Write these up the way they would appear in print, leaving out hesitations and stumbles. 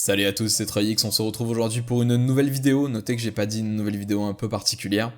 Salut à tous, c'est Troyx, on se retrouve aujourd'hui pour une nouvelle vidéo. Notez que j'ai pas dit une nouvelle vidéo un peu particulière.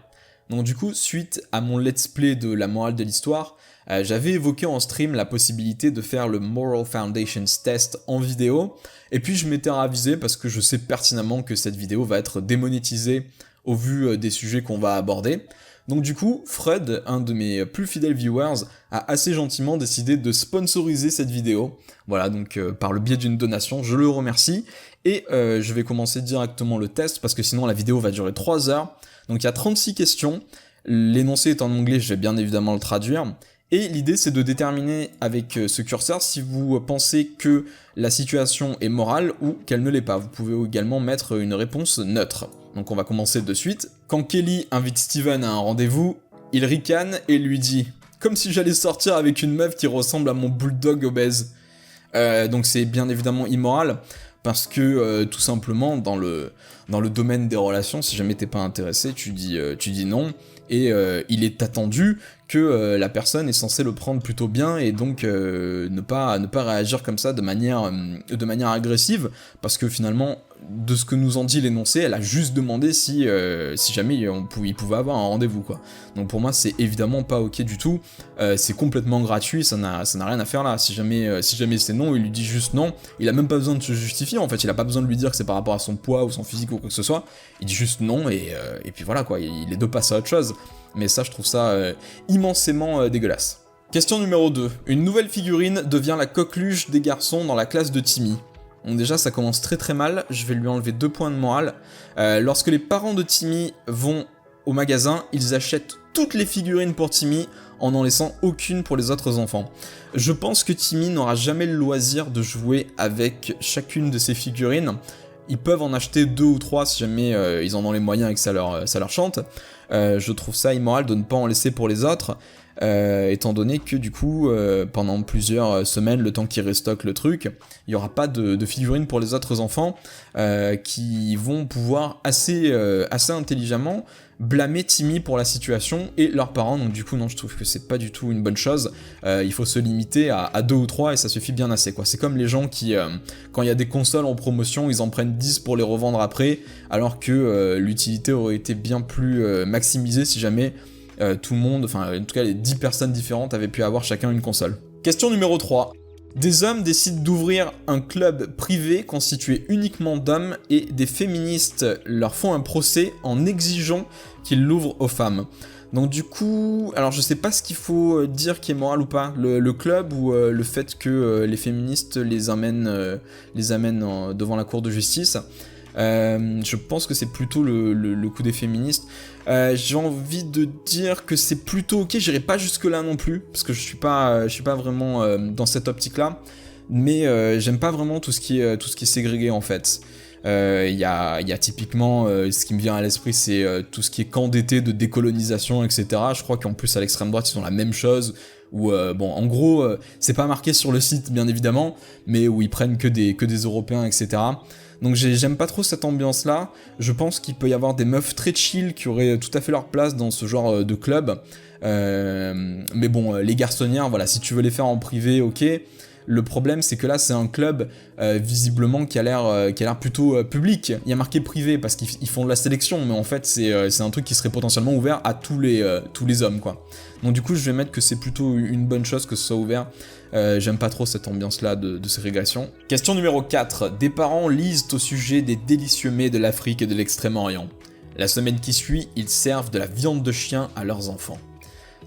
Donc du coup, suite à mon let's play de la morale de l'histoire, j'avais évoqué en stream la possibilité de faire le Moral Foundations Test en vidéo, et puis je m'étais ravisé parce que je sais pertinemment que cette vidéo va être démonétisée au vu des sujets qu'on va aborder. Donc du coup, Fred, un de mes plus fidèles viewers, a assez gentiment décidé de sponsoriser cette vidéo. Voilà, donc par le biais d'une donation, je le remercie. Et je vais commencer directement le test, parce que sinon la vidéo va durer 3 heures. Donc il y a 36 questions, l'énoncé est en anglais, je vais bien évidemment le traduire. Et l'idée c'est de déterminer avec ce curseur si vous pensez que la situation est morale ou qu'elle ne l'est pas. Vous pouvez également mettre une réponse neutre. Donc on va commencer de suite. Quand Kelly invite Steven à un rendez-vous, il ricane et lui dit « Comme si j'allais sortir avec une meuf qui ressemble à mon bulldog obèse ». Donc c'est bien évidemment immoral, parce que tout simplement dans le domaine des relations, si jamais t'es pas intéressé, tu dis non, et il est attendu que la personne est censée le prendre plutôt bien, et donc ne pas réagir comme ça de manière agressive, parce que finalement, de ce que nous en dit l'énoncé, elle a juste demandé si jamais il pouvait avoir un rendez-vous, quoi. Donc pour moi, c'est évidemment pas ok du tout, c'est complètement gratuit, ça n'a rien à faire là. Si jamais c'est non, il lui dit juste non, il a même pas besoin de se justifier, en fait, il a pas besoin de lui dire que c'est par rapport à son poids ou son physique ou quoi que ce soit, il dit juste non, et puis voilà, quoi, les deux passent à autre chose. Mais ça, je trouve ça immensément dégueulasse. Question numéro 2. Une nouvelle figurine devient la coqueluche des garçons dans la classe de Timmy. Donc déjà, ça commence très très mal, je vais lui enlever 2 points de morale. Lorsque les parents de Timmy vont au magasin, ils achètent toutes les figurines pour Timmy, en n'en laissant aucune pour les autres enfants. Je pense que Timmy n'aura jamais le loisir de jouer avec chacune de ces figurines. Ils peuvent en acheter 2 ou 3 si jamais ils en ont les moyens et que ça leur chante. Je trouve ça immoral de ne pas en laisser pour les autres, étant donné que du coup, pendant plusieurs semaines, le temps qu'ils restockent le truc, il n'y aura pas de figurines pour les autres enfants qui vont pouvoir assez intelligemment blâmer Timmy pour la situation et leurs parents. Donc du coup, non, je trouve que c'est pas du tout une bonne chose. Il faut se limiter à 2 ou 3 et ça suffit bien assez, quoi. C'est comme les gens qui, quand il y a des consoles en promotion, ils en prennent 10 pour les revendre après, alors que l'utilité aurait été bien plus maximisée si jamais tout le monde, enfin en tout cas les 10 personnes différentes avaient pu avoir chacun une console. Question numéro 3. Des hommes décident d'ouvrir un club privé constitué uniquement d'hommes et des féministes leur font un procès en exigeant qu'ils l'ouvrent aux femmes. Donc du coup, alors je sais pas ce qu'il faut dire qui est moral ou pas, le club ou le fait que les féministes les amènent devant la cour de justice. Je pense que c'est plutôt le coup des féministes. J'ai envie de dire que c'est plutôt ok, j'irai pas jusque là non plus, parce que je suis pas vraiment dans cette optique là, mais j'aime pas vraiment tout ce qui est ségrégué en fait. Il y a typiquement, ce qui me vient à l'esprit, c'est tout ce qui est camp d'été de décolonisation, etc. Je crois qu'en plus à l'extrême droite ils ont la même chose, où bon en gros c'est pas marqué sur le site bien évidemment, mais où ils prennent que des Européens, etc. Donc j'aime pas trop cette ambiance là, je pense qu'il peut y avoir des meufs très chill qui auraient tout à fait leur place dans ce genre de club, mais bon, les garçonnières, voilà, si tu veux les faire en privé, ok. Le problème c'est que là c'est un club visiblement qui a l'air plutôt public. Il y a marqué privé parce qu'ils font de la sélection, mais en fait c'est un truc qui serait potentiellement ouvert à tous les hommes, quoi. Donc du coup je vais mettre que c'est plutôt une bonne chose que ce soit ouvert. J'aime pas trop cette ambiance là de ségrégation. Question numéro 4. Des parents lisent au sujet des délicieux mets de l'Afrique et de l'Extrême-Orient. La semaine qui suit, ils servent de la viande de chien à leurs enfants.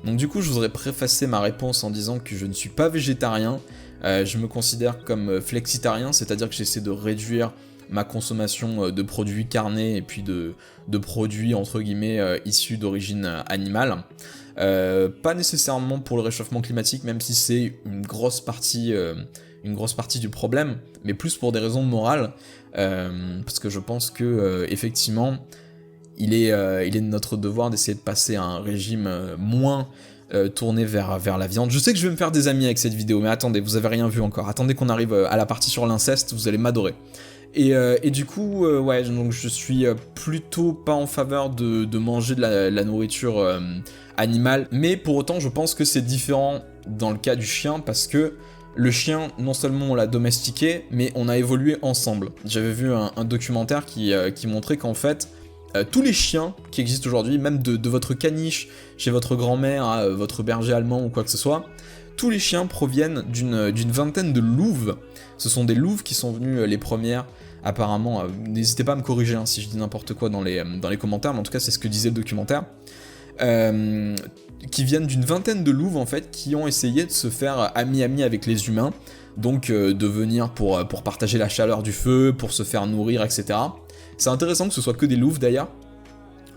Donc du coup je voudrais préfacer ma réponse en disant que je ne suis pas végétarien. Je me considère comme flexitarien, c'est-à-dire que j'essaie de réduire ma consommation de produits carnés et puis de produits entre guillemets issus d'origine animale. Pas nécessairement pour le réchauffement climatique, même si c'est une grosse partie du problème, mais plus pour des raisons morales, parce que je pense que effectivement il est de notre devoir d'essayer de passer à un régime moins tourné vers la viande. Je sais que je vais me faire des amis avec cette vidéo, mais attendez, vous avez rien vu encore. Attendez qu'on arrive à la partie sur l'inceste, vous allez m'adorer. Et du coup, ouais, donc je suis plutôt pas en faveur de manger de la nourriture animale, mais pour autant je pense que c'est différent dans le cas du chien, parce que le chien, non seulement on l'a domestiqué, mais on a évolué ensemble. J'avais vu un documentaire qui montrait qu'en fait, tous les chiens qui existent aujourd'hui, même de votre caniche chez votre grand-mère à votre berger allemand ou quoi que ce soit, tous les chiens proviennent d'une vingtaine de louves. Ce sont des louves qui sont venues les premières, apparemment. N'hésitez pas à me corriger si je dis n'importe quoi dans les commentaires, mais en tout cas c'est ce que disait le documentaire. Qui viennent d'une vingtaine de louves en fait, qui ont essayé de se faire ami-ami avec les humains, donc de venir pour partager la chaleur du feu, pour se faire nourrir, etc. C'est intéressant que ce soit que des louves d'ailleurs,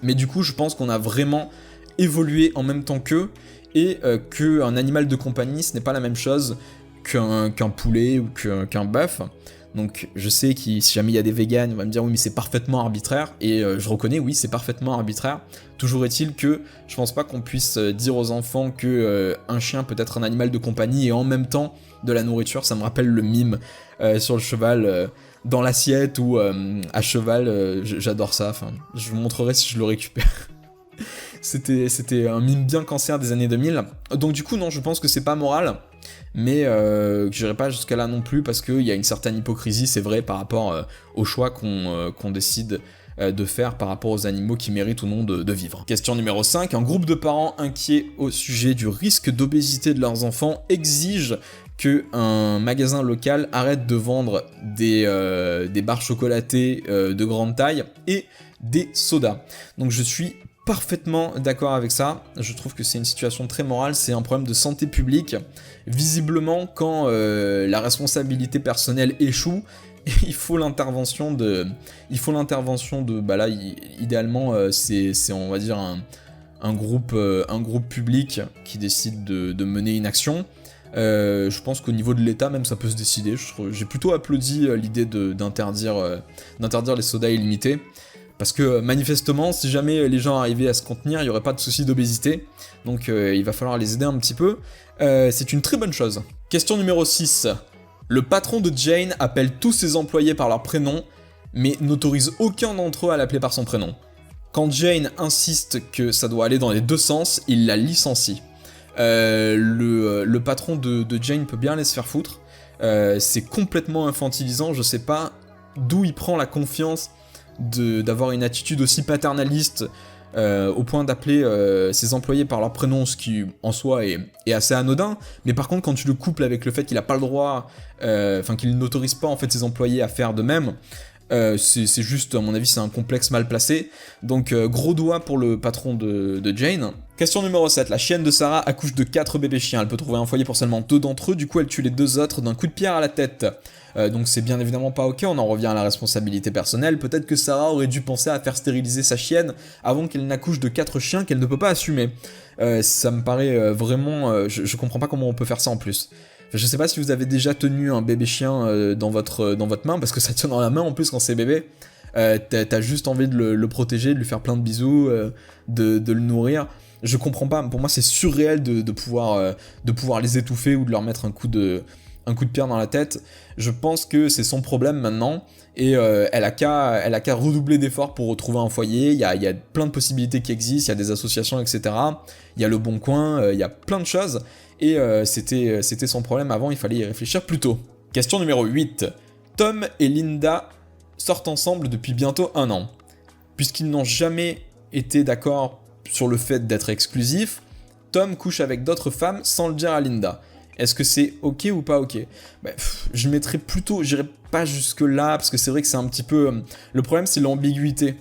mais du coup je pense qu'on a vraiment évolué en même temps qu'eux, et qu'un animal de compagnie ce n'est pas la même chose qu'un poulet ou qu'un bœuf. Donc je sais que si jamais il y a des véganes, on va me dire oui mais c'est parfaitement arbitraire, et je reconnais oui c'est parfaitement arbitraire. Toujours est-il que je pense pas qu'on puisse dire aux enfants que un chien peut être un animal de compagnie et en même temps de la nourriture. Ça me rappelle le mime sur le cheval dans l'assiette ou à cheval, j'adore ça, enfin je vous montrerai si je le récupère. C'était un mime bien cancer des années 2000. Donc du coup non, je pense que c'est pas moral, mais j'irai pas jusqu'à là non plus parce qu'il y a une certaine hypocrisie, c'est vrai, par rapport au choix qu'on décide de faire par rapport aux animaux qui méritent ou non de vivre. Question numéro 5, un groupe de parents inquiets au sujet du risque d'obésité de leurs enfants exige qu'un magasin local arrête de vendre des barres chocolatées de grande taille et des sodas. Donc je suis parfaitement d'accord avec ça, je trouve que c'est une situation très morale, c'est un problème de santé publique. Visiblement, quand la responsabilité personnelle échoue, il faut l'intervention de... Bah là, idéalement, c'est on va dire un groupe public qui décide de mener une action. Je pense qu'au niveau de l'État, même, ça peut se décider. J'ai plutôt applaudi l'idée d'interdire les sodas illimités. Parce que manifestement, si jamais les gens arrivaient à se contenir, il n'y aurait pas de souci d'obésité. Donc il va falloir les aider un petit peu. C'est une très bonne chose. Question numéro 6. Le patron de Jane appelle tous ses employés par leur prénom, mais n'autorise aucun d'entre eux à l'appeler par son prénom. Quand Jane insiste que ça doit aller dans les deux sens, il la licencie. Le patron de Jane peut bien aller se faire foutre. C'est complètement infantilisant, je sais pas d'où il prend la confiance d'avoir une attitude aussi paternaliste au point d'appeler ses employés par leur prénom, ce qui en soi est assez anodin, mais par contre quand tu le couples avec le fait qu'il n'a pas le droit, qu'il n'autorise pas en fait ses employés à faire de même, c'est juste, à mon avis, c'est un complexe mal placé. Donc gros doigt pour le patron de Jane. Question numéro 7, la chienne de Sarah accouche de 4 bébés chiens, elle peut trouver un foyer pour seulement 2 d'entre eux, du coup elle tue les 2 autres d'un coup de pierre à la tête. Donc c'est bien évidemment pas ok, on en revient à la responsabilité personnelle. Peut-être que Sarah aurait dû penser à faire stériliser sa chienne avant qu'elle n'accouche de 4 chiens qu'elle ne peut pas assumer. Ça me paraît vraiment... je comprends pas comment on peut faire ça en plus. Je sais pas si vous avez déjà tenu un bébé chien dans votre main, parce que ça tient dans la main en plus quand c'est bébé. T'as juste envie de le protéger, de lui faire plein de bisous, de le nourrir. Je comprends pas, pour moi c'est surréel de pouvoir les étouffer ou de leur mettre un coup de pierre dans la tête. Je pense que c'est son problème maintenant, et elle a qu'à redoubler d'efforts pour retrouver un foyer. Il y a plein de possibilités qui existent, il y a des associations, etc. Il y a le Bon Coin, il y a plein de choses, et c'était son problème avant, il fallait y réfléchir plus tôt. Question numéro 8. Tom et Linda sortent ensemble depuis bientôt 1 an. Puisqu'ils n'ont jamais été d'accord sur le fait d'être exclusifs, Tom couche avec d'autres femmes sans le dire à Linda. Est-ce que c'est ok ou pas ok? Je mettrais plutôt, j'irais pas jusque là, parce que c'est vrai que c'est un petit peu... le problème c'est l'ambiguïté.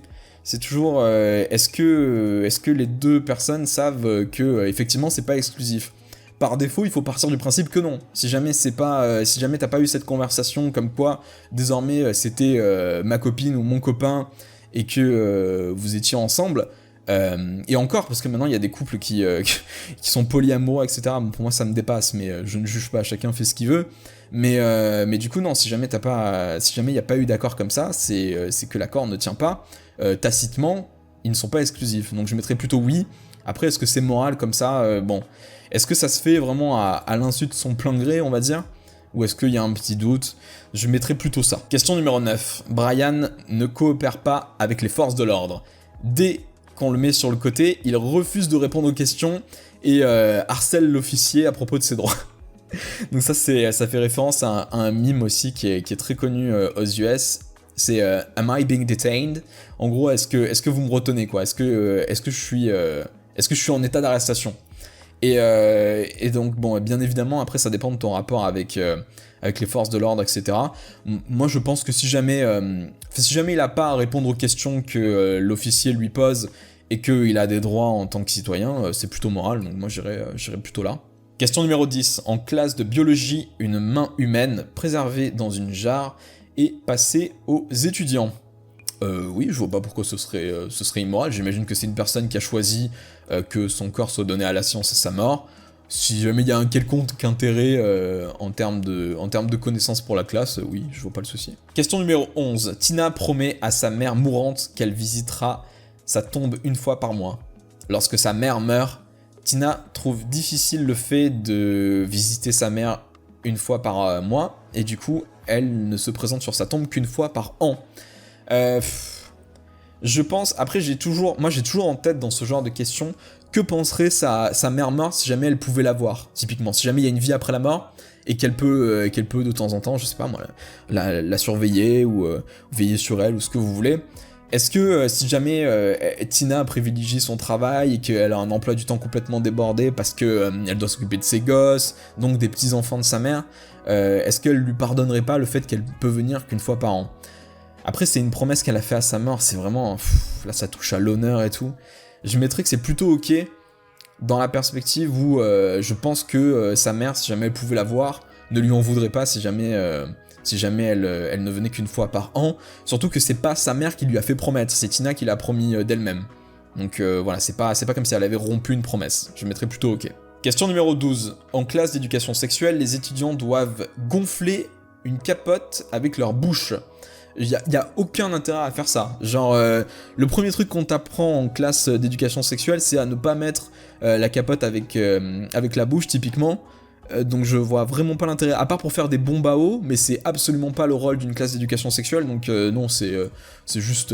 C'est toujours, est-ce que les 2 personnes savent que effectivement c'est pas exclusif? Par défaut, il faut partir du principe que non. Si jamais t'as pas eu cette conversation comme quoi désormais c'était ma copine ou mon copain et que vous étiez ensemble, et encore, parce que maintenant il y a des couples qui sont polyamoureux, etc. Bon, pour moi ça me dépasse, mais je ne juge pas, chacun fait ce qu'il veut. Mais du coup non, si jamais il n'y a pas eu d'accord comme ça, c'est que l'accord ne tient pas. Tacitement, ils ne sont pas exclusifs. Donc je mettrais plutôt oui. Après, est-ce que c'est moral comme ça? Bon. Est-ce que ça se fait vraiment à l'insu de son plein gré, on va dire? Ou est-ce qu'il y a un petit doute? Je mettrais plutôt ça. Question numéro 9. Brian ne coopère pas avec les forces de l'ordre. Dès qu'on le met sur le côté, il refuse de répondre aux questions et harcèle l'officier à propos de ses droits. Donc ça fait référence à un meme aussi qui est très connu aux US. C'est Am I being detained? En gros, est-ce que vous me retenez quoi? Est-ce que je suis en état d'arrestation? Et donc bon, bien évidemment après ça dépend de ton rapport avec les forces de l'ordre, etc. Moi je pense que si jamais il a pas à répondre aux questions que l'officier lui pose et qu'il a des droits en tant que citoyen, c'est plutôt moral, donc moi j'irais plutôt là. Question numéro 10. En classe de biologie, une main humaine préservée dans une jarre est passée aux étudiants. Oui, je vois pas pourquoi ce serait immoral. J'imagine que c'est une personne qui a choisi que son corps soit donné à la science à sa mort. Si jamais il y a un quelconque intérêt en termes de connaissances pour la classe, oui, je vois pas le souci. Question numéro 11. Tina promet à sa mère mourante qu'elle visitera sa tombe une fois par mois. Lorsque sa mère meurt, Tina trouve difficile le fait de visiter sa mère une fois par mois, et du coup, elle ne se présente sur sa tombe qu'une fois par an. Je pense, après j'ai toujours en tête dans ce genre de questions, que penserait sa mère morte si jamais elle pouvait la voir, typiquement, si jamais il y a une vie après la mort, et qu'elle peut de temps en temps, je sais pas moi, la surveiller, ou veiller sur elle, ou ce que vous voulez. Est-ce que si jamais Tina privilégie son travail et qu'elle a un emploi du temps complètement débordé parce que elle doit s'occuper de ses gosses, donc des petits-enfants de sa mère, est-ce qu'elle lui pardonnerait pas le fait qu'elle peut venir qu'une fois par an? Après, c'est une promesse qu'elle a fait à sa mort, c'est vraiment... là, ça touche à l'honneur et tout. Je mettrais que c'est plutôt ok, dans la perspective où je pense que sa mère, si jamais elle pouvait la voir, ne lui en voudrait pas si jamais elle ne venait qu'une fois par an. Surtout que c'est pas sa mère qui lui a fait promettre, c'est Tina qui l'a promis d'elle-même. Donc voilà, c'est pas comme si elle avait rompu une promesse. Je mettrais plutôt ok. Question numéro 12. En classe d'éducation sexuelle, les étudiants doivent gonfler une capote avec leur bouche. Il y a aucun intérêt à faire ça. Genre, le premier truc qu'on t'apprend en classe d'éducation sexuelle, c'est à ne pas mettre la capote avec la bouche, typiquement. Donc je vois vraiment pas l'intérêt, à part pour faire des bombes à eau, mais c'est absolument pas le rôle d'une classe d'éducation sexuelle, donc non, c'est juste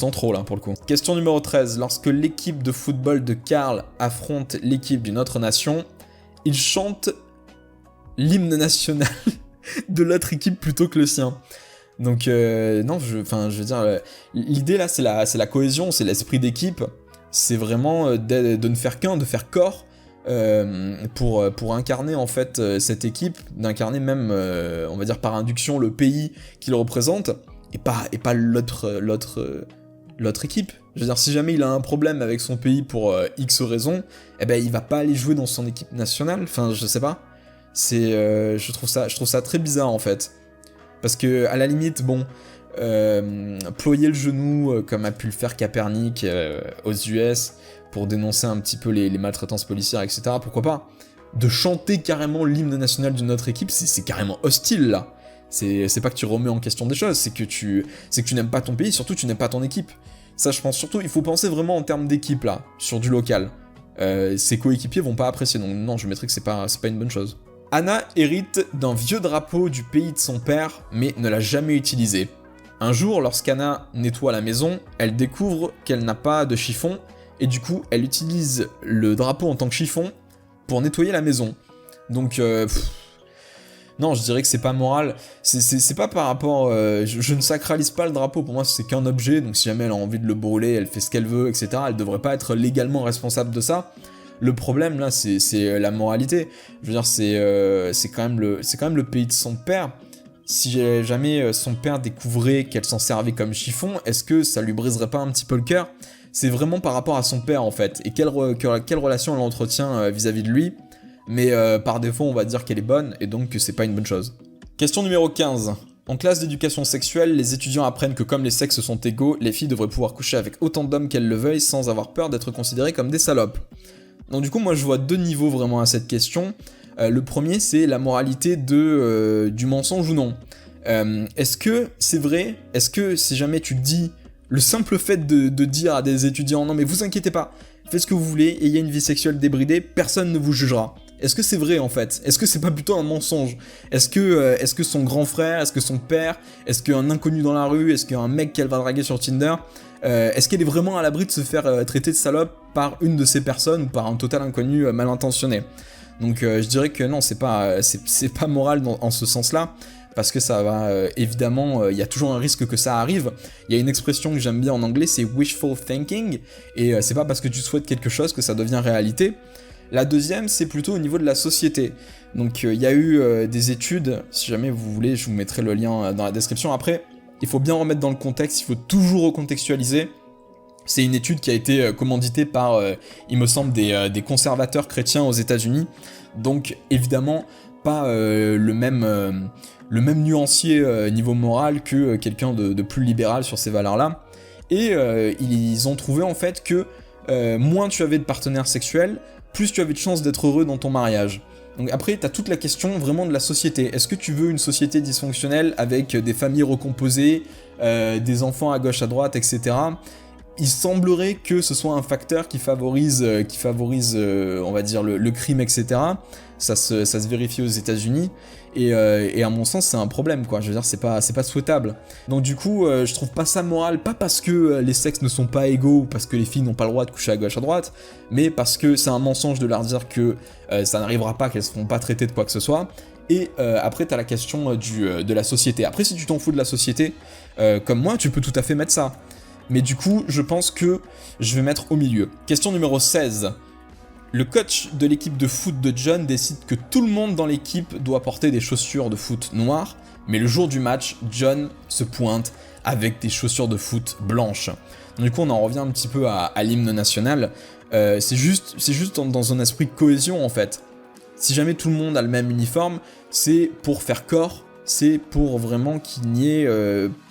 en trop, là, pour le coup. Question numéro 13. Lorsque l'équipe de football de Karl affronte l'équipe d'une autre nation, ils chantent l'hymne national de l'autre équipe plutôt que le sien. Donc non, je veux dire, l'idée là c'est la cohésion, c'est l'esprit d'équipe, c'est vraiment de ne faire qu'un, de faire corps pour incarner en fait cette équipe, d'incarner même on va dire par induction le pays qu'il représente et pas l'autre équipe. Je veux dire, si jamais il a un problème avec son pays pour X raisons, eh ben il va pas aller jouer dans son équipe nationale, enfin je sais pas. Je trouve ça très bizarre en fait. Parce que, à la limite, bon, ployer le genou, comme a pu le faire Kaepernick aux US, pour dénoncer un petit peu les maltraitances policières, etc., pourquoi pas? De chanter carrément l'hymne national d'une autre équipe, c'est carrément hostile, là. C'est pas que tu remets en question des choses, c'est que tu n'aimes pas ton pays, surtout tu n'aimes pas ton équipe. Ça, je pense surtout, il faut penser vraiment en termes d'équipe, là, sur du local. Ses coéquipiers vont pas apprécier, donc non, je mettrais que c'est pas une bonne chose. Anna hérite d'un vieux drapeau du pays de son père, mais ne l'a jamais utilisé. Un jour, lorsqu'Anna nettoie la maison, elle découvre qu'elle n'a pas de chiffon, et du coup, elle utilise le drapeau en tant que chiffon pour nettoyer la maison. Donc, non, je dirais que c'est pas moral. C'est pas par rapport... je ne sacralise pas le drapeau, pour moi c'est qu'un objet, donc si jamais elle a envie de le brûler, elle fait ce qu'elle veut, etc., elle devrait pas être légalement responsable de ça. Le problème là, c'est la moralité. Je veux dire, c'est quand même le pays de son père. Si jamais son père découvrait qu'elle s'en servait comme chiffon, est-ce que ça lui briserait pas un petit peu le cœur? C'est vraiment par rapport à son père en fait, et quelle relation elle entretient vis-à-vis de lui. Mais par défaut, on va dire qu'elle est bonne, et donc que c'est pas une bonne chose. Question numéro 15. En classe d'éducation sexuelle, les étudiants apprennent que comme les sexes sont égaux, les filles devraient pouvoir coucher avec autant d'hommes qu'elles le veuillent sans avoir peur d'être considérées comme des salopes. Donc du coup, moi je vois deux niveaux vraiment à cette question. Le premier, c'est la moralité du mensonge ou non. Est-ce que c'est vrai? Est-ce que si jamais tu dis le simple fait de dire à des étudiants « Non mais vous inquiétez pas, faites ce que vous voulez, ayez une vie sexuelle débridée, personne ne vous jugera ». Est-ce que c'est vrai en fait? Est-ce que c'est pas plutôt un mensonge? Est-ce que son grand frère, est-ce que son père, est-ce qu'un inconnu dans la rue, est-ce qu'un mec qu'elle va draguer sur Tinder, est-ce qu'elle est vraiment à l'abri de se faire traiter de salope par une de ces personnes ou par un total inconnu mal intentionné? Donc je dirais que non, c'est pas moral en ce sens-là, parce que ça va, évidemment, il y a toujours un risque que ça arrive. Il y a une expression que j'aime bien en anglais, c'est wishful thinking, et c'est pas parce que tu souhaites quelque chose que ça devient réalité. La deuxième, c'est plutôt au niveau de la société. Donc il y a eu des études, si jamais vous voulez, je vous mettrai le lien dans la description. Après, il faut bien remettre dans le contexte, il faut toujours recontextualiser. C'est une étude qui a été commanditée par, il me semble, des conservateurs chrétiens aux États-Unis. Donc évidemment, pas le même nuancier niveau moral que quelqu'un de plus libéral sur ces valeurs-là. Et ils ont trouvé en fait que moins tu avais de partenaires sexuels, plus tu avais de chances d'être heureux dans ton mariage. Donc après, t'as toute la question vraiment de la société. Est-ce que tu veux une société dysfonctionnelle avec des familles recomposées, des enfants à gauche à droite, etc. Il semblerait que ce soit un facteur qui favorise on va dire, le crime, etc. Ça se vérifie aux États-Unis. Et à mon sens, c'est un problème, quoi. Je veux dire, c'est pas souhaitable. Donc du coup, je trouve pas ça moral, pas parce que les sexes ne sont pas égaux, ou parce que les filles n'ont pas le droit de coucher à gauche à droite, mais parce que c'est un mensonge de leur dire que ça n'arrivera pas, qu'elles seront pas traitées de quoi que ce soit. Et après, t'as la question de la société. Après, si tu t'en fous de la société, comme moi, tu peux tout à fait mettre ça. Mais du coup, je pense que je vais mettre au milieu. Question numéro 16. Le coach de l'équipe de foot de John décide que tout le monde dans l'équipe doit porter des chaussures de foot noires, mais le jour du match, John se pointe avec des chaussures de foot blanches. Du coup, on en revient un petit peu à l'hymne national. C'est juste dans un esprit de cohésion, en fait. Si jamais tout le monde a le même uniforme, c'est pour faire corps, c'est pour vraiment qu'il n'y ait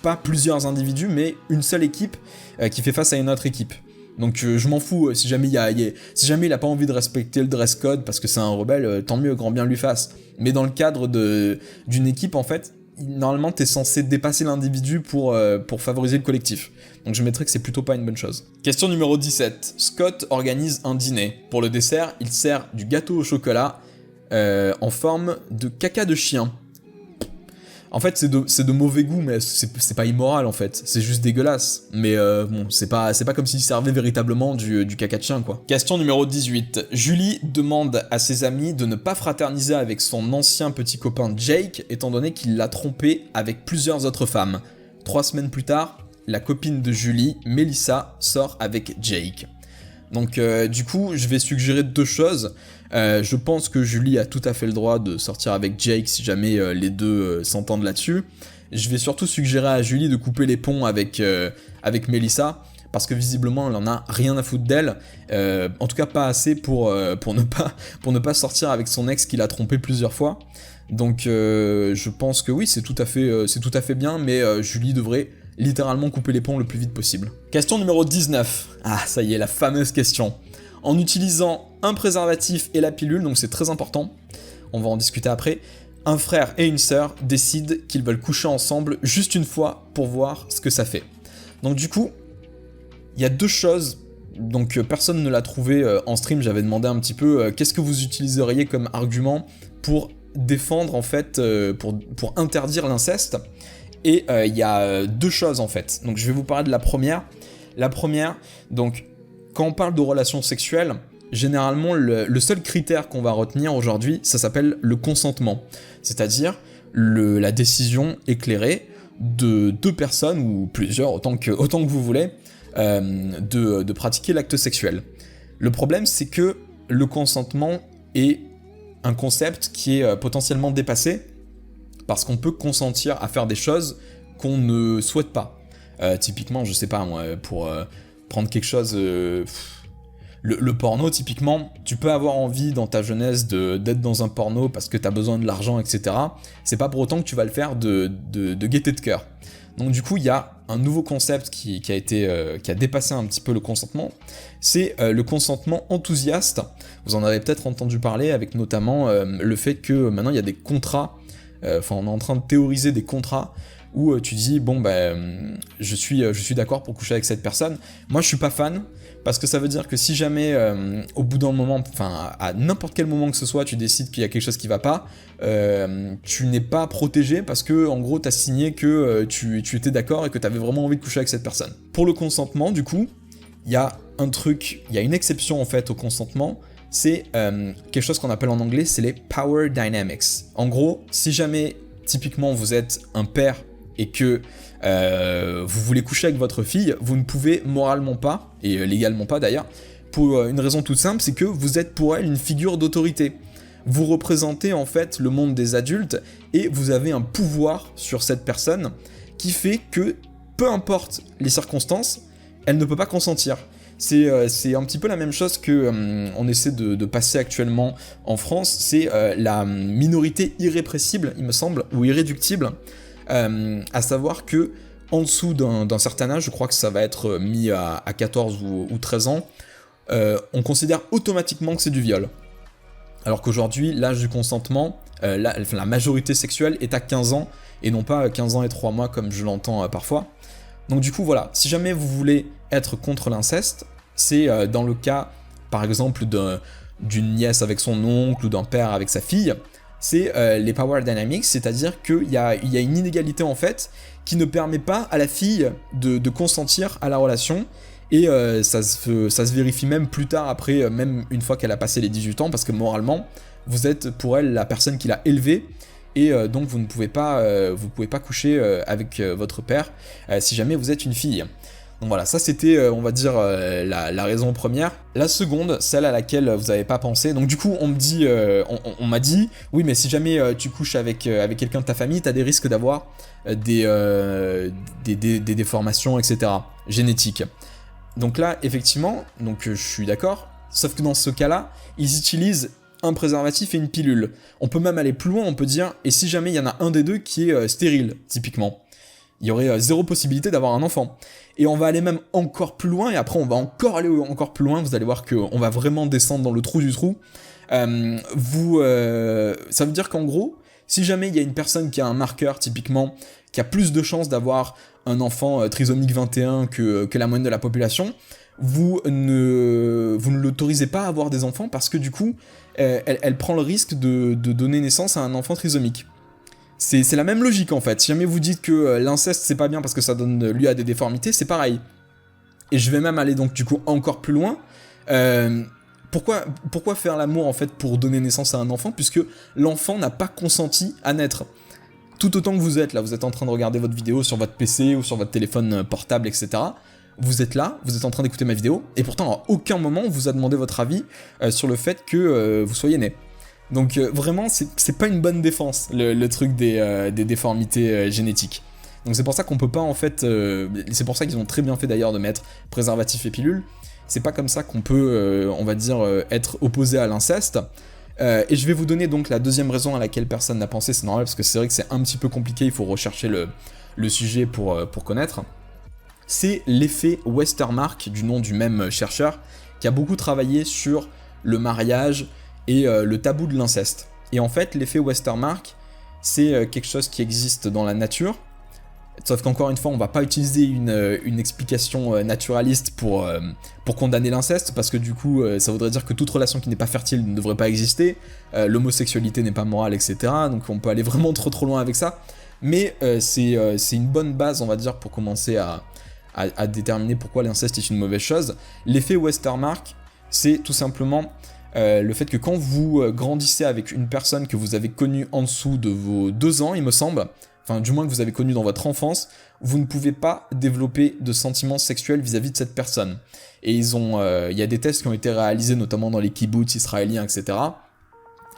pas plusieurs individus, mais une seule équipe qui fait face à une autre équipe. Donc je m'en fous, si jamais il a pas envie de respecter le dress code parce que c'est un rebelle, tant mieux, grand bien lui fasse. Mais dans le cadre d'une équipe, en fait, normalement t'es censé dépasser l'individu pour favoriser le collectif. Donc je mettrais que c'est plutôt pas une bonne chose. Question numéro 17. Scott organise un dîner. Pour le dessert, il sert du gâteau au chocolat en forme de caca de chien. En fait, c'est de mauvais goût, mais c'est pas immoral, en fait. C'est juste dégueulasse. Mais bon, c'est pas comme s'il servait véritablement du caca de chien, quoi. Question numéro 18. Julie demande à ses amis de ne pas fraterniser avec son ancien petit copain Jake, étant donné qu'il l'a trompé avec plusieurs autres femmes. 3 semaines plus tard, la copine de Julie, Melissa, sort avec Jake. Donc du coup, je vais suggérer 2 choses. Je pense que Julie a tout à fait le droit de sortir avec Jake si jamais les deux s'entendent là-dessus. Je vais surtout suggérer à Julie de couper les ponts avec Melissa, parce que visiblement elle en a rien à foutre d'elle, en tout cas pas assez pour ne pas sortir avec son ex qui l'a trompé plusieurs fois. Donc je pense que oui, c'est tout à fait bien, mais Julie devrait littéralement couper les ponts le plus vite possible. Question numéro 19. Ah, ça y est, la fameuse question. En utilisant un préservatif et la pilule, donc c'est très important, on va en discuter après, un frère et une sœur décident qu'ils veulent coucher ensemble juste une fois pour voir ce que ça fait. Donc du coup, il y a 2 choses, donc personne ne l'a trouvé en stream, j'avais demandé un petit peu qu'est-ce que vous utiliseriez comme argument pour défendre en fait, pour interdire l'inceste. Et il y a 2 choses en fait, donc je vais vous parler de la première. La première, donc quand on parle de relations sexuelles, généralement le seul critère qu'on va retenir aujourd'hui, ça s'appelle le consentement. C'est-à-dire la décision éclairée de 2 personnes, ou plusieurs, autant que vous voulez, de pratiquer l'acte sexuel. Le problème, c'est que le consentement est un concept qui est potentiellement dépassé, parce qu'on peut consentir à faire des choses qu'on ne souhaite pas. Typiquement, je sais pas moi, pour prendre quelque chose... Le porno, typiquement, tu peux avoir envie dans ta jeunesse d'être dans un porno parce que t'as besoin de l'argent, etc. C'est pas pour autant que tu vas le faire de gaieté de cœur. Donc du coup, il y a un nouveau concept qui a dépassé un petit peu le consentement. C'est le consentement enthousiaste. Vous en avez peut-être entendu parler, avec notamment le fait que maintenant il y a des contrats. On est en train de théoriser des contrats où tu dis bon je suis d'accord pour coucher avec cette personne. Moi je suis pas fan, parce que ça veut dire que si jamais au bout d'un moment, enfin à n'importe quel moment que ce soit, tu décides qu'il y a quelque chose qui va pas, tu n'es pas protégé, parce que en gros t'as signé que tu étais d'accord et que t'avais vraiment envie de coucher avec cette personne. Pour le consentement, du coup, il y a une exception en fait au consentement, c'est quelque chose qu'on appelle en anglais, c'est les power dynamics. En gros, si jamais typiquement vous êtes un père et que vous voulez coucher avec votre fille, vous ne pouvez moralement pas, et légalement pas d'ailleurs, pour une raison toute simple, c'est que vous êtes pour elle une figure d'autorité. Vous représentez en fait le monde des adultes et vous avez un pouvoir sur cette personne qui fait que, peu importe les circonstances, elle ne peut pas consentir. C'est un petit peu la même chose que on essaie de passer actuellement en France, c'est la minorité irrépressible, il me semble, ou irréductible, à savoir que en dessous d'un certain âge, je crois que ça va être mis à 14 ou 13 ans, on considère automatiquement que c'est du viol. Alors qu'aujourd'hui, l'âge du consentement, la majorité sexuelle est à 15 ans, et non pas 15 ans et 3 mois comme je l'entends parfois. Donc du coup, voilà, si jamais vous voulez être contre l'inceste, c'est dans le cas, par exemple, d'une nièce avec son oncle ou d'un père avec sa fille, c'est les power dynamics, c'est-à-dire qu'il y a une inégalité en fait qui ne permet pas à la fille de consentir à la relation, et ça se vérifie même plus tard après, même une fois qu'elle a passé les 18 ans, parce que moralement, vous êtes pour elle la personne qui l'a élevée, et donc vous ne pouvez pas, coucher avec votre père si jamais vous êtes une fille. Donc voilà, ça c'était, on va dire, la raison première. La seconde, celle à laquelle vous n'avez pas pensé, donc du coup on m'a dit, oui mais si jamais tu couches avec quelqu'un de ta famille, t'as des risques d'avoir des déformations, etc., génétiques. Donc là, effectivement, donc je suis d'accord, sauf que dans ce cas-là, ils utilisent un préservatif et une pilule. On peut même aller plus loin, on peut dire, et si jamais il y en a un des deux qui est stérile, typiquement, il y aurait zéro possibilité d'avoir un enfant. Et on va aller même encore plus loin, et après on va encore aller encore plus loin, vous allez voir qu'on va vraiment descendre dans le trou du trou. Ça veut dire qu'en gros, si jamais il y a une personne qui a un marqueur, typiquement, qui a plus de chances d'avoir un enfant trisomique 21 que la moyenne de la population, vous ne l'autorisez pas à avoir des enfants parce que du coup, elle prend le risque de donner naissance à un enfant trisomique. C'est la même logique en fait. Si jamais vous dites que l'inceste c'est pas bien parce que ça donne lieu à des déformités, c'est pareil. Et je vais même aller donc du coup encore plus loin. Pourquoi faire l'amour en fait pour donner naissance à un enfant, puisque l'enfant n'a pas consenti à naître. Tout autant que vous êtes là, vous êtes en train de regarder votre vidéo sur votre PC ou sur votre téléphone portable, etc. Vous êtes là, vous êtes en train d'écouter ma vidéo, et pourtant à aucun moment on vous a demandé votre avis sur le fait que vous soyez né. Donc vraiment, c'est pas une bonne défense, le truc des déformités génétiques. Donc c'est pour ça qu'on peut pas en fait... c'est pour ça qu'ils ont très bien fait d'ailleurs de mettre préservatif et pilule. C'est pas comme ça qu'on peut, on va dire, être opposé à l'inceste. Et je vais vous donner donc la deuxième raison à laquelle personne n'a pensé, c'est normal parce que c'est vrai que c'est un petit peu compliqué, il faut rechercher le sujet pour connaître. C'est l'effet Westermarck, du nom du même chercheur, qui a beaucoup travaillé sur le mariage et le tabou de l'inceste. Et en fait, l'effet Westermarck, c'est quelque chose qui existe dans la nature, sauf qu'encore une fois, on va pas utiliser une explication naturaliste pour condamner l'inceste, parce que du coup, ça voudrait dire que toute relation qui n'est pas fertile ne devrait pas exister, l'homosexualité n'est pas morale, etc. Donc on peut aller vraiment trop loin avec ça, mais c'est une bonne base, on va dire, pour commencer à déterminer pourquoi l'inceste est une mauvaise chose. L'effet Westermarck, c'est tout simplement le fait que quand vous grandissez avec une personne que vous avez connue en dessous de vos 2 ans, il me semble, enfin du moins que vous avez connu dans votre enfance, vous ne pouvez pas développer de sentiments sexuels vis-à-vis de cette personne. Et il y a des tests qui ont été réalisés notamment dans les kibbutz israéliens, etc.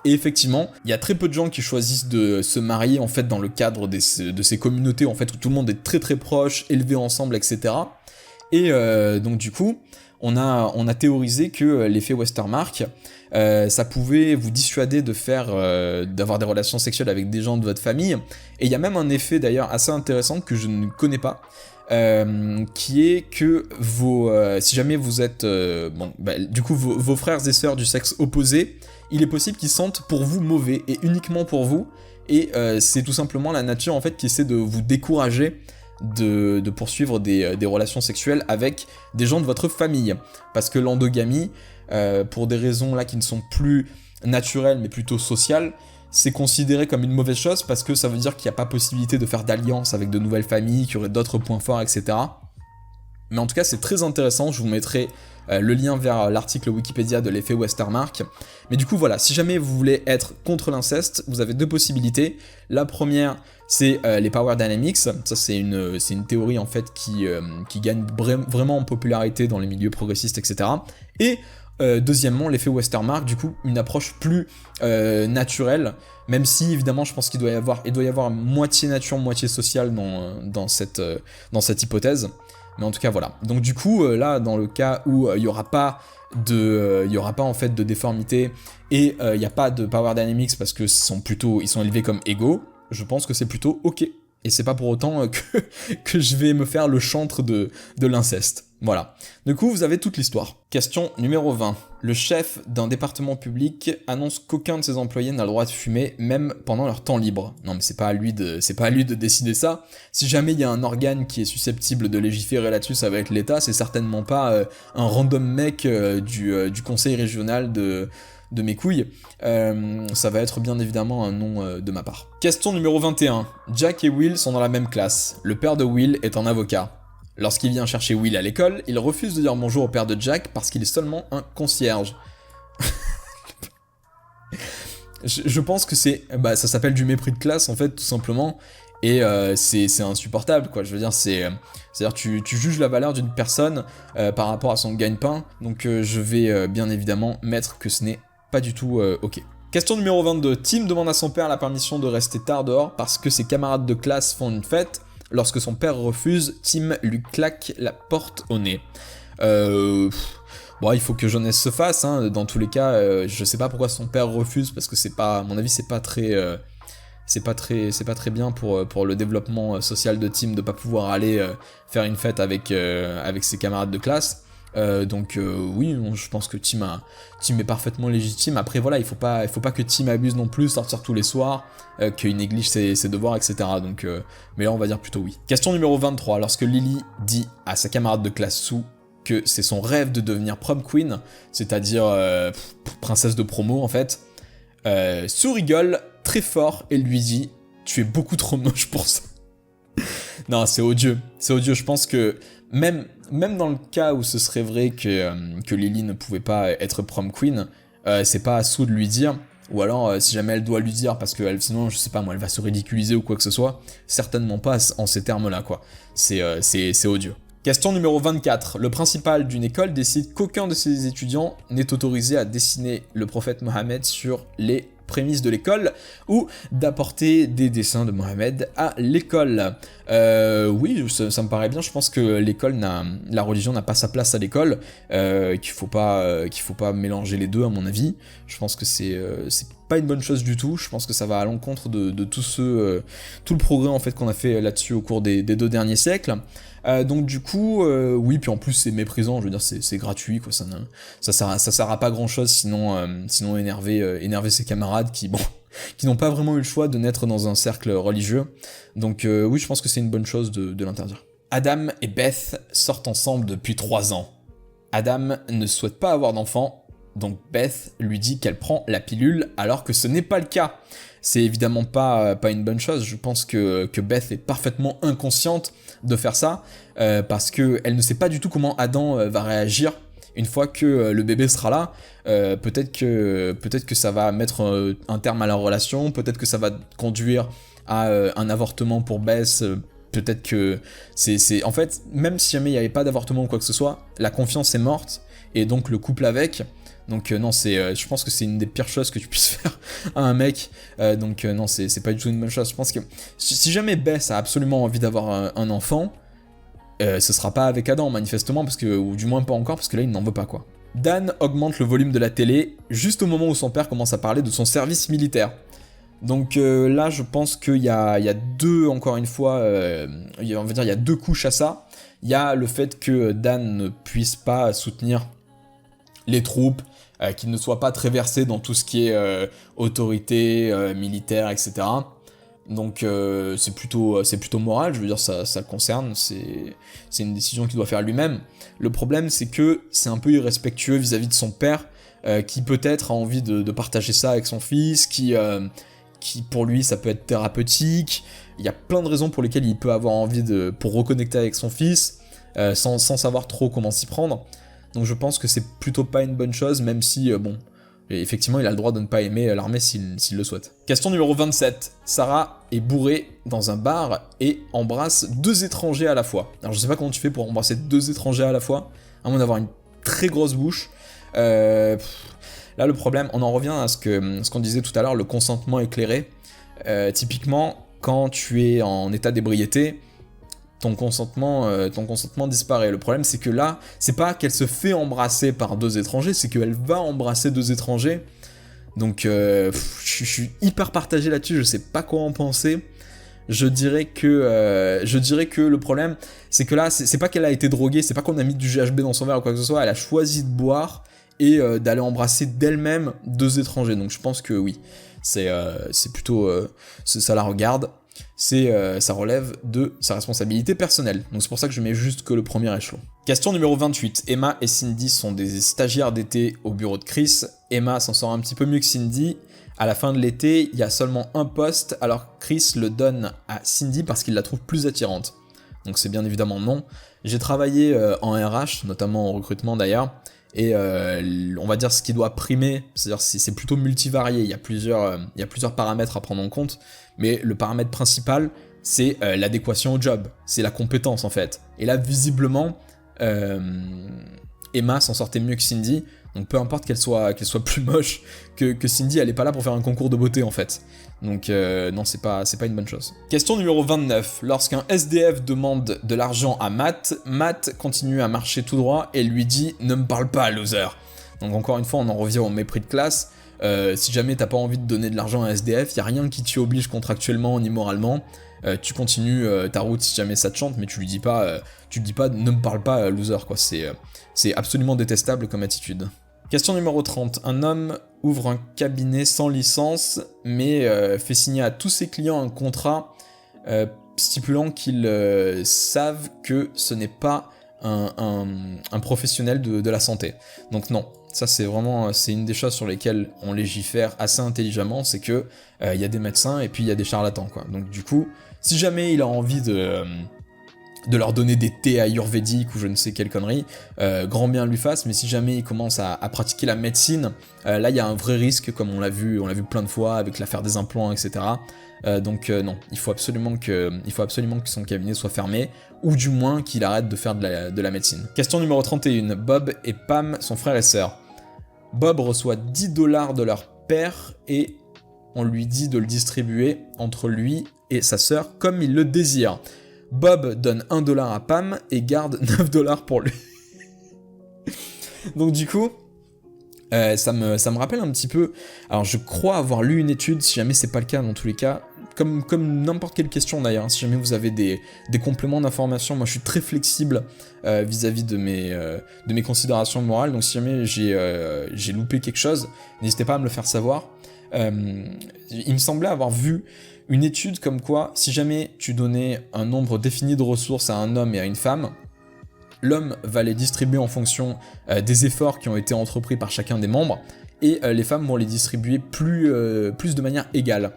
Et effectivement, il y a très peu de gens qui choisissent de se marier en fait dans le cadre de ces communautés en fait où tout le monde est très proche, élevé ensemble, etc. Et donc du coup, on a théorisé que l'effet Westermarck, ça pouvait vous dissuader d'avoir des relations sexuelles avec des gens de votre famille. Et il y a même un effet d'ailleurs assez intéressant que je ne connais pas, qui est que si jamais vous êtes du coup vos frères et sœurs du sexe opposé, il est possible qu'ils sentent pour vous mauvais et uniquement pour vous, et c'est tout simplement la nature en fait qui essaie de vous décourager de poursuivre des relations sexuelles avec des gens de votre famille, parce que l'endogamie, pour des raisons là qui ne sont plus naturelles mais plutôt sociales, c'est considéré comme une mauvaise chose parce que ça veut dire qu'il n'y a pas possibilité de faire d'alliance avec de nouvelles familles, qu'il y aurait d'autres points forts, etc. Mais en tout cas, c'est très intéressant, je vous mettrai le lien vers l'article Wikipédia de l'effet Westermarck. Mais du coup, voilà, si jamais vous voulez être contre l'inceste, vous avez deux possibilités. La première, c'est les Power Dynamics. Ça, c'est une théorie, en fait, qui gagne vraiment en popularité dans les milieux progressistes, etc. Et deuxièmement, l'effet Westermarck, du coup, une approche plus naturelle, même si, évidemment, je pense qu'il doit y avoir moitié nature, moitié sociale dans cette hypothèse. Mais en tout cas, voilà. Donc du coup, là, dans le cas où il y aura pas en fait de déformité et il n'y a pas de power dynamics parce que ils sont élevés comme égaux, je pense que c'est plutôt ok. Et c'est pas pour autant que je vais me faire le chantre de l'inceste. Voilà. Du coup, vous avez toute l'histoire. Question numéro 20. Le chef d'un département public annonce qu'aucun de ses employés n'a le droit de fumer, même pendant leur temps libre. Non, mais c'est pas à lui de décider ça. Si jamais il y a un organe qui est susceptible de légiférer là-dessus, ça va être l'État. C'est certainement pas un random mec du conseil régional de mes couilles, ça va être bien évidemment un nom de ma part. Question numéro 21. Jack et Will sont dans la même classe. Le père de Will est un avocat. Lorsqu'il vient chercher Will à l'école, il refuse de dire bonjour au père de Jack parce qu'il est seulement un concierge. je pense que ça s'appelle du mépris de classe en fait, tout simplement. Et c'est insupportable, quoi. Je veux dire, c'est-à-dire tu juges la valeur d'une personne par rapport à son gagne-pain. Donc je vais bien évidemment mettre que ce n'est pas du tout ok. Question numéro 22. Tim demande à son père la permission de rester tard dehors parce que ses camarades de classe font une fête. Lorsque son père refuse, Tim lui claque la porte au nez. Bon, il faut que jeunesse se fasse, hein. Dans tous les cas, je sais pas pourquoi son père refuse, parce que c'est pas, à mon avis, c'est pas très bien pour le développement social de Tim de pas pouvoir aller faire une fête avec ses camarades de classe. Donc oui, je pense que Tim est parfaitement légitime. Après voilà, il faut pas que Tim abuse non plus, sortir tous les soirs, qu'il néglige ses devoirs, etc. Donc, mais là on va dire plutôt oui. Question numéro 23. Lorsque Lily dit à sa camarade de classe Sue que c'est son rêve de devenir prom queen, c'est-à-dire princesse de promo en fait, Sue rigole très fort et lui dit « Tu es beaucoup trop moche pour ça ». Non, c'est odieux. C'est odieux. Je pense que même dans le cas où ce serait vrai que Lily ne pouvait pas être prom queen, c'est pas à Sue de lui dire, ou alors si jamais elle doit lui dire parce que sinon, je sais pas moi, elle va se ridiculiser ou quoi que ce soit, certainement pas en ces termes-là, quoi. C'est odieux. Question numéro 24. Le principal d'une école décide qu'aucun de ses étudiants n'est autorisé à dessiner le prophète Mohammed sur les prémices de l'école ou d'apporter des dessins de Mohammed à l'école. Oui, ça me paraît bien. Je pense que la religion n'a pas sa place à l'école, qu'il faut pas mélanger les deux à mon avis. Je pense que c'est pas une bonne chose du tout. Je pense que ça va à l'encontre de tout le progrès en fait qu'on a fait là-dessus au cours des 2 derniers siècles. Donc du coup, oui, puis en plus c'est méprisant, je veux dire c'est gratuit, quoi, ça sert à pas grand chose sinon énerver ses camarades qui n'ont pas vraiment eu le choix de naître dans un cercle religieux. Donc oui, je pense que c'est une bonne chose de l'interdire. Adam et Beth sortent ensemble depuis 3 ans. Adam ne souhaite pas avoir d'enfant, donc Beth lui dit qu'elle prend la pilule alors que ce n'est pas le cas. C'est évidemment pas une bonne chose. Je pense que Beth est parfaitement inconsciente de faire ça parce qu'elle ne sait pas du tout comment Adam va réagir une fois que le bébé sera là. Peut-être que ça va mettre un terme à leur relation, peut-être que ça va conduire à un avortement pour Beth. Peut-être que c'est en fait, même si jamais il n'y avait pas d'avortement ou quoi que ce soit, la confiance est morte et donc le couple avec. Donc non, je pense que c'est une des pires choses que tu puisses faire à un mec. Donc non, c'est pas du tout une bonne chose. Je pense que si jamais Beth a absolument envie d'avoir un enfant, ce sera pas avec Adam manifestement, ou du moins pas encore, parce que là il n'en veut pas, quoi. Dan augmente le volume de la télé juste au moment où son père commence à parler de son service militaire. Donc là je pense qu'il y a deux, encore une fois, il y a 2 couches à ça. Il y a le fait que Dan ne puisse pas soutenir les troupes, qu'il ne soit pas très versé dans tout ce qui est autorité militaire, etc. Donc c'est plutôt moral, je veux dire, ça le concerne, c'est une décision qu'il doit faire lui-même. Le problème, c'est que c'est un peu irrespectueux vis-à- de son père, qui peut-être a envie de partager ça avec son fils, qui pour lui ça peut être thérapeutique. Il y a plein de raisons pour lesquelles il peut avoir envie pour reconnecter avec son fils. sans savoir trop comment s'y prendre. Donc je pense que c'est plutôt pas une bonne chose, même si, bon, effectivement, il a le droit de ne pas aimer l'armée s'il le souhaite. Question numéro 27. Sarah est bourrée dans un bar et embrasse 2 étrangers à la fois. Alors je sais pas comment tu fais pour embrasser 2 étrangers à la fois, à moins d'avoir une très grosse bouche. Là le problème, on en revient à ce qu'on disait tout à l'heure, le consentement éclairé. Typiquement, quand tu es en état d'ébriété, ton consentement disparaît. Le problème, c'est que là, c'est pas qu'elle se fait embrasser par 2 étrangers, c'est qu'elle va embrasser 2 étrangers. Donc, je suis hyper partagé là-dessus, je sais pas quoi en penser. Je dirais que le problème, c'est que là, c'est pas qu'elle a été droguée, c'est pas qu'on a mis du GHB dans son verre ou quoi que ce soit, elle a choisi de boire et d'aller embrasser d'elle-même 2 étrangers. Donc, je pense que oui, c'est plutôt... ça la regarde. Ça relève de sa responsabilité personnelle. Donc c'est pour ça que je mets juste que le premier échelon. Question numéro 28. Emma et Cindy sont des stagiaires d'été au bureau de Chris. Emma s'en sort un petit peu mieux que Cindy. À la fin de l'été, il y a seulement un poste, alors Chris le donne à Cindy parce qu'il la trouve plus attirante. Donc c'est bien évidemment non. J'ai travaillé en RH, notamment en recrutement d'ailleurs, et on va dire ce qui doit primer, c'est-à-dire c'est plutôt multivarié, il y a plusieurs paramètres à prendre en compte, mais le paramètre principal, c'est l'adéquation au job, c'est la compétence en fait. Et là, visiblement, Emma s'en sortait mieux que Cindy, donc peu importe qu'elle soit plus moche que Cindy, elle est pas là pour faire un concours de beauté en fait. Donc non, c'est pas une bonne chose. Question numéro 29. Lorsqu'un SDF demande de l'argent à Matt, Matt continue à marcher tout droit et lui dit « Ne me parle pas, loser !» Donc encore une fois, on en revient au mépris de classe. Si jamais t'as pas envie de donner de l'argent à un SDF, y a rien qui t'y oblige contractuellement ni moralement. Tu continues ta route si jamais ça te chante, mais tu lui dis pas « Ne me parle pas, loser !» quoi. C'est absolument détestable comme attitude. Question numéro 30. Un homme ouvre un cabinet sans licence, mais fait signer à tous ses clients un contrat stipulant qu'ils savent que ce n'est pas un professionnel de la santé. Donc non, ça c'est une des choses sur lesquelles on légifère assez intelligemment, c'est que y a des médecins et puis il y a des charlatans, quoi. Donc du coup, si jamais il a envie de leur donner des thés ayurvédiques ou je ne sais quelle connerie, grand bien lui fasse, mais si jamais il commence à pratiquer la médecine, là il y a un vrai risque, comme on l'a vu plein de fois avec l'affaire des implants, etc. Donc non, il faut absolument que son cabinet soit fermé, ou du moins qu'il arrête de faire de la médecine. Question numéro 31. Bob et Pam sont frères et sœurs. Bob reçoit 10 $ de leur père et on lui dit de le distribuer entre lui et sa sœur comme il le désire. Bob donne 1 $ à Pam et garde 9 $ pour lui. Donc du coup, ça me rappelle un petit peu... Alors je crois avoir lu une étude, si jamais c'est pas le cas dans tous les cas, comme n'importe quelle question d'ailleurs, hein, si jamais vous avez des compléments d'information, moi je suis très flexible vis-à-vis de mes considérations morales, donc si jamais j'ai loupé quelque chose, n'hésitez pas à me le faire savoir. Il me semblait avoir vu une étude comme quoi, si jamais tu donnais un nombre défini de ressources à un homme et à une femme, l'homme va les distribuer en fonction des efforts qui ont été entrepris par chacun des membres, et les femmes vont les distribuer plus de manière égale.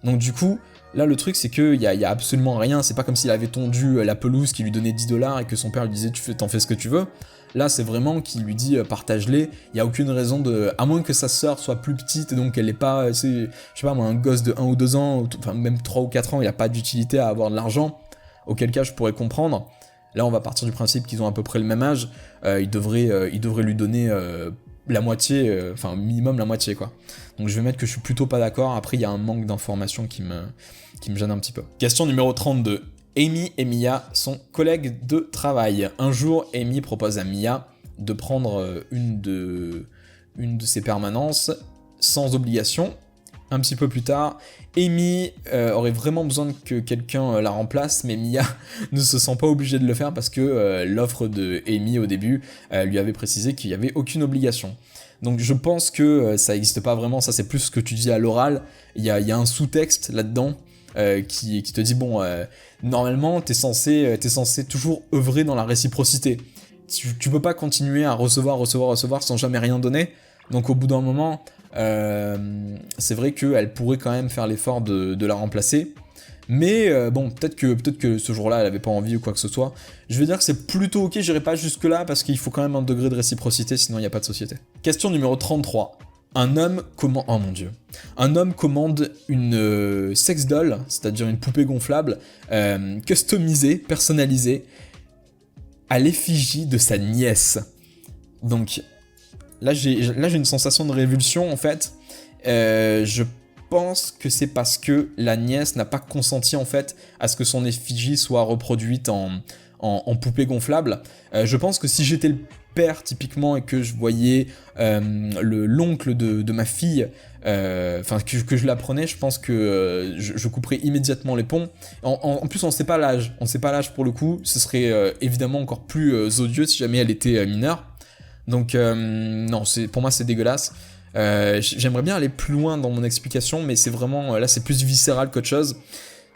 Donc du coup, là le truc c'est qu'il y a absolument rien, c'est pas comme s'il avait tondu la pelouse qui lui donnait 10 $ et que son père lui disait t'en fais ce que tu veux. Là c'est vraiment qu'il lui dit partage-les, il n'y a aucune raison à moins que sa sœur soit plus petite et donc elle n'est pas, je sais pas moi, un gosse de 1 ou 2 ans, enfin même 3 ou 4 ans, il n'a pas d'utilité à avoir de l'argent, auquel cas je pourrais comprendre. Là on va partir du principe qu'ils ont à peu près le même âge, il devrait lui donner la moitié, enfin minimum la moitié quoi. Donc je vais mettre que je suis plutôt pas d'accord, après il y a un manque d'informations qui me gêne un petit peu. Question numéro 32. Amy et Mia sont collègues de travail. Un jour, Amy propose à Mia de prendre une de ses permanences sans obligation. Un petit peu plus tard, Amy aurait vraiment besoin que quelqu'un la remplace, mais Mia ne se sent pas obligée de le faire parce que l'offre de Amy au début lui avait précisé qu'il n'y avait aucune obligation. Donc je pense que ça n'existe pas vraiment, ça c'est plus ce que tu dis à l'oral, il y a un sous-texte là-dedans qui te dit bon, normalement t'es censé toujours œuvrer dans la réciprocité. Tu peux pas continuer à recevoir sans jamais rien donner, donc au bout d'un moment... c'est vrai qu'elle pourrait quand même faire l'effort de la remplacer, Mais bon, peut-être que ce jour-là, elle avait pas envie ou quoi que ce soit. Je vais dire que c'est plutôt ok, j'irai pas jusque-là, parce qu'il faut quand même un degré de réciprocité, sinon il n'y a pas de société. Question numéro 33. Un homme commande... Oh mon dieu. Un homme commande une sex doll, c'est-à-dire une poupée gonflable, customisée, personnalisée, à l'effigie de sa nièce. Donc, là j'ai une sensation de révulsion, en fait. Je pense que c'est parce que la nièce n'a pas consenti, en fait, à ce que son effigie soit reproduite en poupée gonflable. Je pense que si j'étais le père, typiquement, et que je voyais l'oncle de ma fille, enfin que je l'apprenais, je pense que je couperais immédiatement les ponts. En plus, on ne sait pas l'âge. On ne sait pas l'âge pour le coup. Ce serait évidemment encore plus odieux si jamais elle était mineure. Donc, non, pour moi, c'est dégueulasse. J'aimerais bien aller plus loin dans mon explication, mais c'est vraiment... là, c'est plus viscéral qu'autre chose.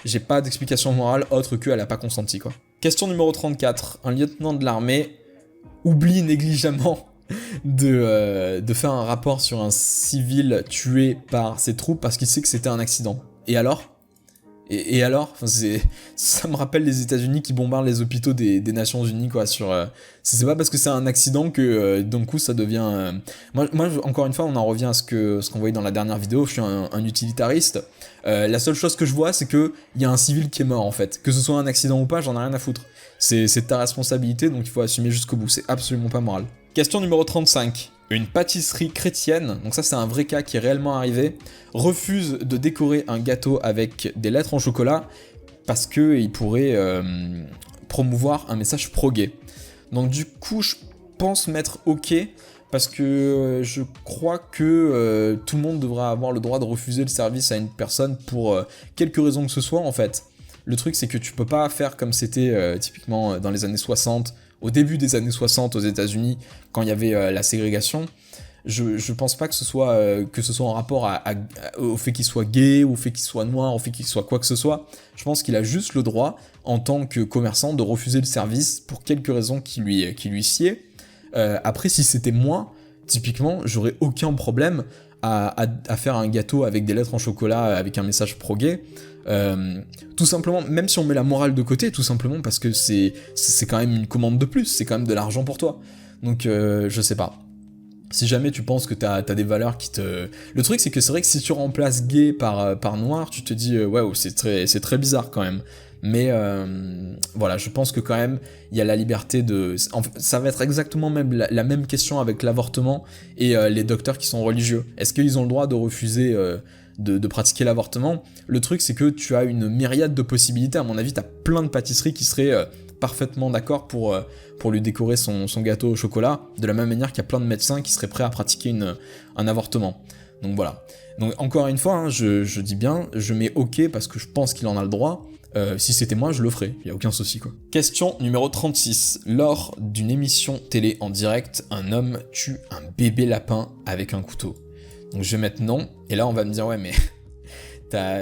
J'ai pas d'explication morale autre qu'elle a pas consenti, quoi. Question numéro 34. Un lieutenant de l'armée oublie négligemment de faire un rapport sur un civil tué par ses troupes parce qu'il sait que c'était un accident. Et alors ? Et alors, enfin, ça me rappelle les États-Unis qui bombardent les hôpitaux des Nations Unies, quoi. C'est pas parce que c'est un accident que d'un coup ça devient. Moi, encore une fois, on en revient à ce qu'on voyait dans la dernière vidéo. Je suis un utilitariste. La seule chose que je vois, c'est que il y a un civil qui est mort, en fait. Que ce soit un accident ou pas, j'en ai rien à foutre. C'est ta responsabilité, donc il faut assumer jusqu'au bout. C'est absolument pas moral. Question numéro 35. Une pâtisserie chrétienne, donc ça c'est un vrai cas qui est réellement arrivé, refuse de décorer un gâteau avec des lettres en chocolat parce qu'il pourrait promouvoir un message pro-gay. Donc du coup je pense mettre ok parce que je crois que tout le monde devra avoir le droit de refuser le service à une personne pour quelque raison que ce soit en fait. Le truc c'est que tu peux pas faire comme c'était typiquement dans les années 60, au début des années 60 aux États-Unis, quand il y avait la ségrégation. Je pense pas que ce soit en rapport au fait qu'il soit gay, au fait qu'il soit noir, au fait qu'il soit quoi que ce soit. Je pense qu'il a juste le droit, en tant que commerçant, de refuser le service pour quelques raisons qui lui sied. Après, si c'était moi, typiquement, j'aurais aucun problème à faire un gâteau avec des lettres en chocolat avec un message pro-gay. Tout simplement, même si on met la morale de côté, tout simplement parce que c'est quand même une commande de plus, c'est quand même de l'argent pour toi. Donc je sais pas. Si jamais tu penses que t'as des valeurs qui te... Le truc c'est que c'est vrai que si tu remplaces gay par noir, tu te dis ouais, c'est très bizarre quand même. Mais voilà, je pense que quand même il y a la liberté de... Ça va être exactement même la même question avec l'avortement et les docteurs qui sont religieux. Est-ce qu'ils ont le droit de refuser de pratiquer l'avortement? Le truc c'est que tu as une myriade de possibilités. À mon avis, t'as plein de pâtisseries qui seraient parfaitement d'accord pour lui décorer son gâteau au chocolat, de la même manière qu'il y a plein de médecins qui seraient prêts à pratiquer un avortement. Donc voilà. Donc encore une fois, hein, je dis bien, je mets ok parce que je pense qu'il en a le droit. Si c'était moi, je le ferais, y a aucun souci quoi. Question numéro 36. Lors d'une émission télé en direct, un homme tue un bébé lapin avec un couteau. Donc je vais mettre non, et là on va me dire ouais mais...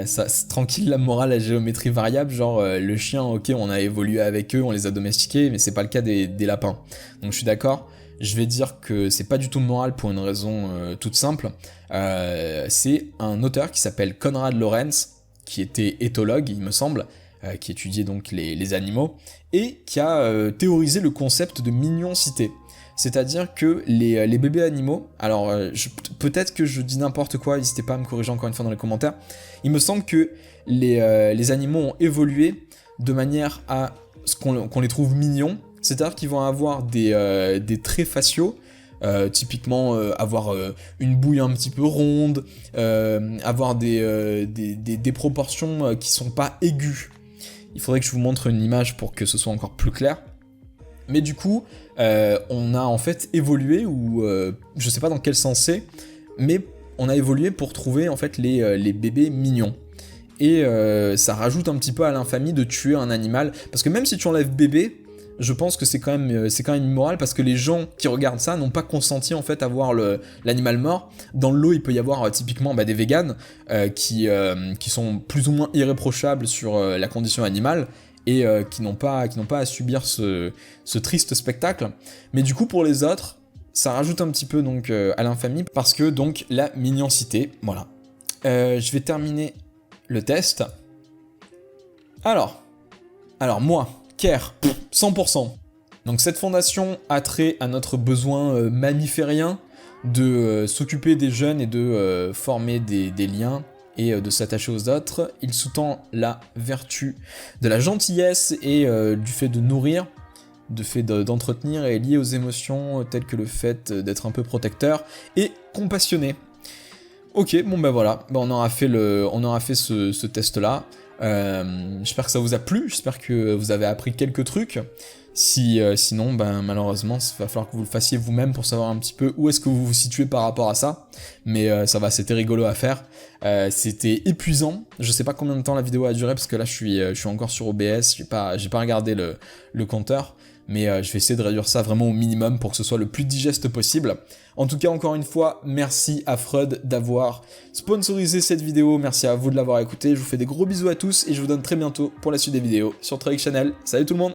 c'est tranquille la morale à géométrie variable, genre le chien, ok, on a évolué avec eux, on les a domestiqués, mais c'est pas le cas des lapins. Donc je suis d'accord, je vais dire que c'est pas du tout moral pour une raison toute simple. C'est un auteur qui s'appelle Konrad Lorenz, qui était éthologue, il me semble, qui étudiait donc les animaux, et qui a théorisé le concept de mignoncité. C'est-à-dire que les bébés animaux, alors peut-être que je dis n'importe quoi, n'hésitez pas à me corriger encore une fois dans les commentaires, il me semble que les animaux ont évolué de manière à ce qu'on les trouve mignons, c'est-à-dire qu'ils vont avoir des traits faciaux, typiquement avoir une bouille un petit peu ronde, avoir des proportions qui sont pas aiguës. Il faudrait que je vous montre une image pour que ce soit encore plus clair. Mais du coup, on a en fait évolué, ou je sais pas dans quel sens c'est, mais on a évolué pour trouver en fait les bébés mignons. Et ça rajoute un petit peu à l'infamie de tuer un animal, parce que même si tu enlèves bébé, je pense que c'est quand même immoral, parce que les gens qui regardent ça n'ont pas consenti en fait à voir l'animal mort. Dans le lot, il peut y avoir typiquement des véganes qui sont plus ou moins irréprochables sur la condition animale, et qui n'ont pas à subir ce triste spectacle. Mais du coup, pour les autres, ça rajoute un petit peu donc à l'infamie, parce que donc la mignoncité, voilà. Je vais terminer le test. Alors moi, Care, 100%. Donc cette fondation a trait à notre besoin mammiférien de s'occuper des jeunes et de former des liens et de s'attacher aux autres. Il sous-tend la vertu de la gentillesse et du fait de nourrir, du fait d'entretenir et est lié aux émotions telles que le fait d'être un peu protecteur et compassionné. Ok, bon ben voilà, on aura fait ce test-là. J'espère que ça vous a plu, j'espère que vous avez appris quelques trucs. Sinon, ben, malheureusement, il va falloir que vous le fassiez vous-même pour savoir un petit peu où est-ce que vous vous situez par rapport à ça. Mais ça va, c'était rigolo à faire. C'était épuisant. Je sais pas combien de temps la vidéo a duré parce que là, je suis encore sur OBS. J'ai pas regardé le compteur. Mais je vais essayer de réduire ça vraiment au minimum pour que ce soit le plus digeste possible. En tout cas, encore une fois, merci à Freud d'avoir sponsorisé cette vidéo. Merci à vous de l'avoir écouté. Je vous fais des gros bisous à tous et je vous donne très bientôt pour la suite des vidéos sur Treyarch Channel. Salut tout le monde!